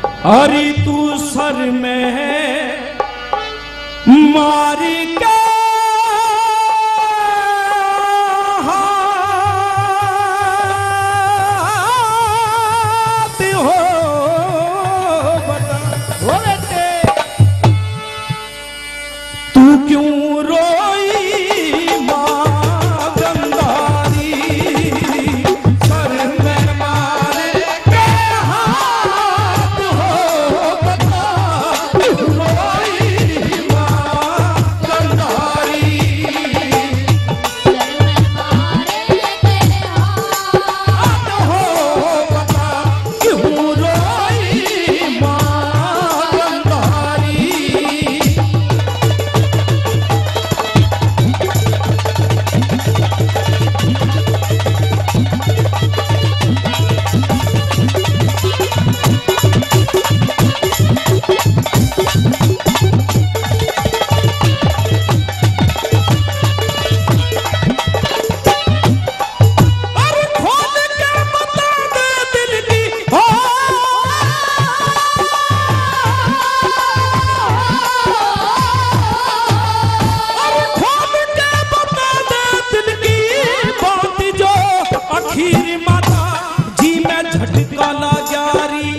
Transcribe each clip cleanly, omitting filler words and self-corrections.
अरे तू सर में मारी के हाथ हो बता हो बेटे तू क्यों रोई माँ गंधारी सर में मारे के हाथ हो बता क्यों रोई माँ गंधारी सर में मारे के हाथ हो बता क्यों रोई माँ गंधारी अरे खोल के बता दे दिल की हो अरे खोल के बता दे दिल की बात जो आखिर माता जी में झटका ला जारी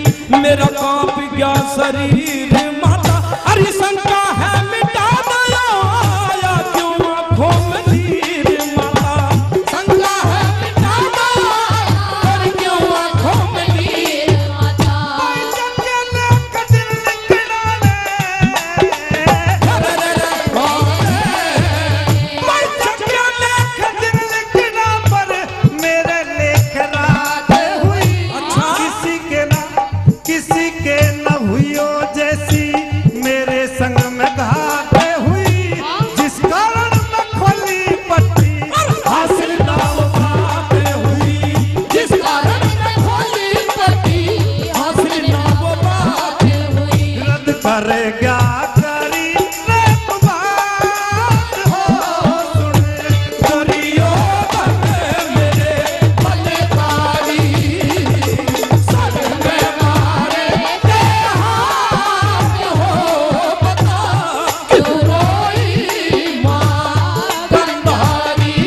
मेरा कांप गया शरीर माता अरे शंका है मिटा दया आया क्यों आंखों में नीर माता शंका है मिटा दया पर क्यों आंखों में नीर माता किसी के न हुई जैसी मेरे संग में घात हुई जिस कारण मैं खोली पट्टी हासिल ना हो बात हुई जिस कारण मैं खोली पट्टी हासिल ना वो बात हुई रद्द कर गया करी रे बात हो सुन करियो बने मेरे बने तारी सर में मारे के हाथ हो बता क्यों रोई माँ गंधारी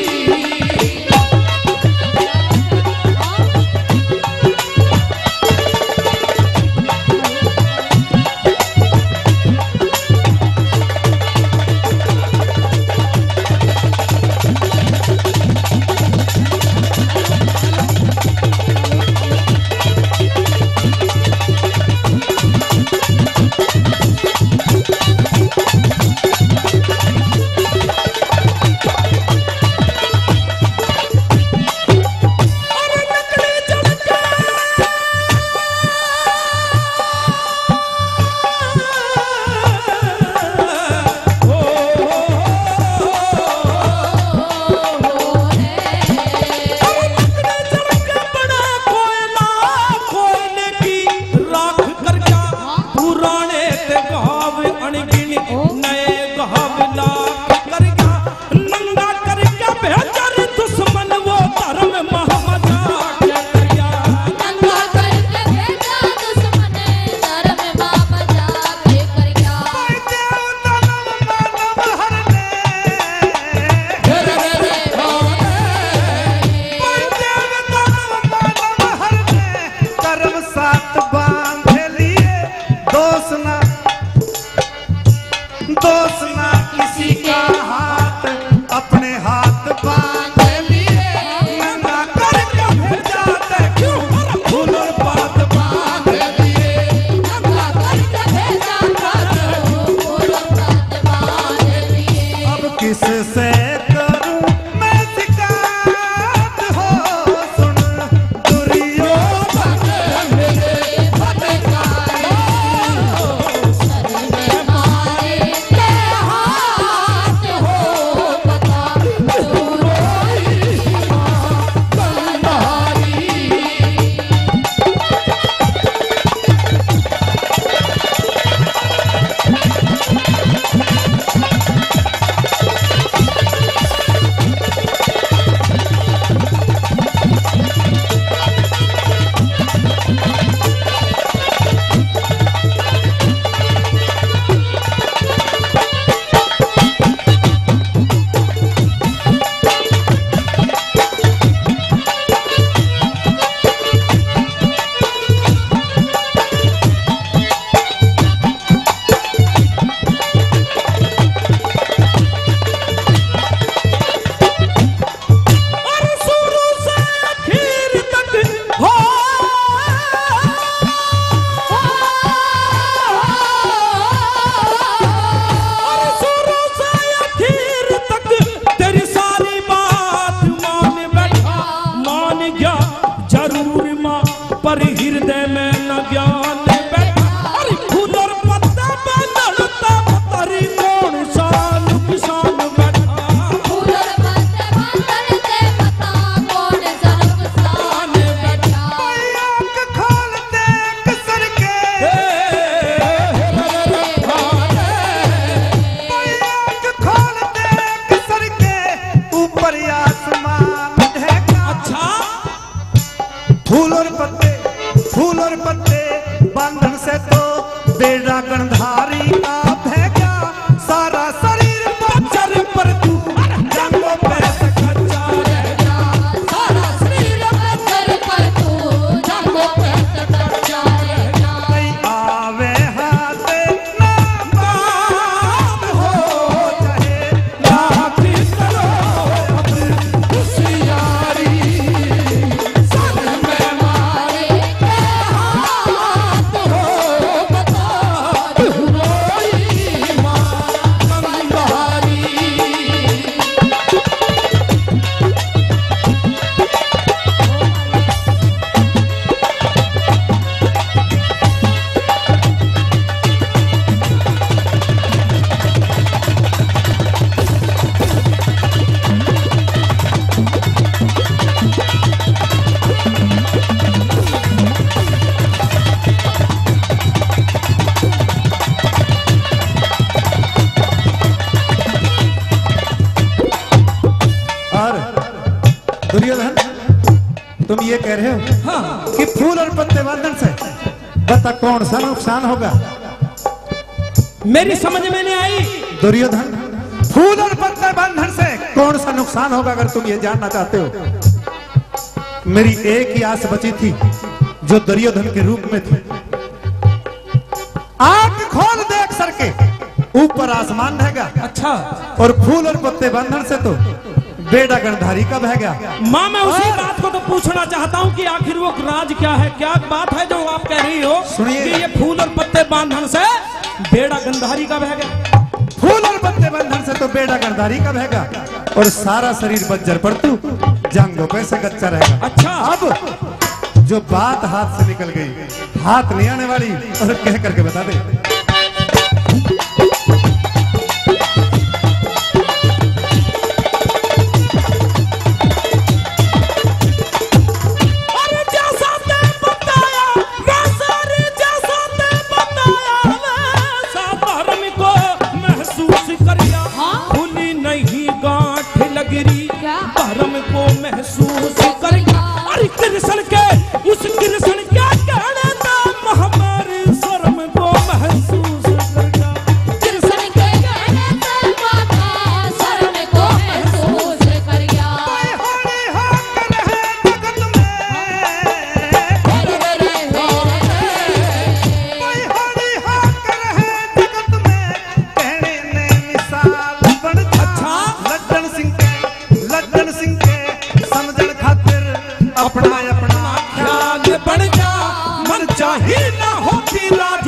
बंधन से तो बेड़ा गंधारी का भैया सारा शरीर बच्चर पर तू जंगों पे से कच्चा रह जा। सारा शरीर बच्चर पर तू जंगों पे से कच्चा रह जा। नहीं आवे हाथ ना बाम हो चाहे लाख करो अपनी होशियारी, सन में मारे के हाथ हो बता तू रोई माँ गंधारी। और दुर्योधन तुम ये कह रहे हो हाँ, कि फूल और पत्ते बंधन से बता कौन सा नुकसान होगा? मेरी समझ में नहीं आई। दुर्योधन फूल और पत्ते बंधन से कौन सा नुकसान होगा अगर तुम ये जानना चाहते हो? मेरी एक ही आस बची थी जो दुर्योधन के रूप में थी। आंख खोल देख सर के ऊपर आसमान रहेगा अच्छा और फूल और पत्ते बंधन से तो बेड़ा गंधारी का बहेगा। माँ, मैं उसी बात को तो पूछना चाहता हूँ कि आखिर वो राज क्या है, क्या बात है जो आप कह रही हो सुनिए। कि ये फूल और पत्ते बांधन से बेड़ा गंधारी का बहेगा। फूल और पत्ते बंधन से तो बेड़ा गंधारी का बहेगा और सारा शरीर बंजर पर तू जंगों पे से कच्चा रहेगा। अच्छा। अब जो बात हाथ से निकल गई हाथ नहीं आने वाली और कह करके बता दे। अरे जैसा ते बताया वैसा रे, जैसा ते बताया वैसा धर्म को महसूस करिया। खुली नहीं गांठ लगरी, क्या? धर्म को महसूस करिया। अरे कृष्ण के उस कृष्ण क्या कहने नाम हमारे शर्म को महसूस करिया। कृष्ण के कहने से माता शर्म को महसूस करिया। होली हाथ रहे जगत में, हेरे रे हेरे रे। कोई होली हाथ रहे जगत में, कहने ने मिसाल बन अच्छा। लड्डन सिंह के समझन खातिर अपना अपना ख्याल बढ़ जा, मन चाही ना होती लाज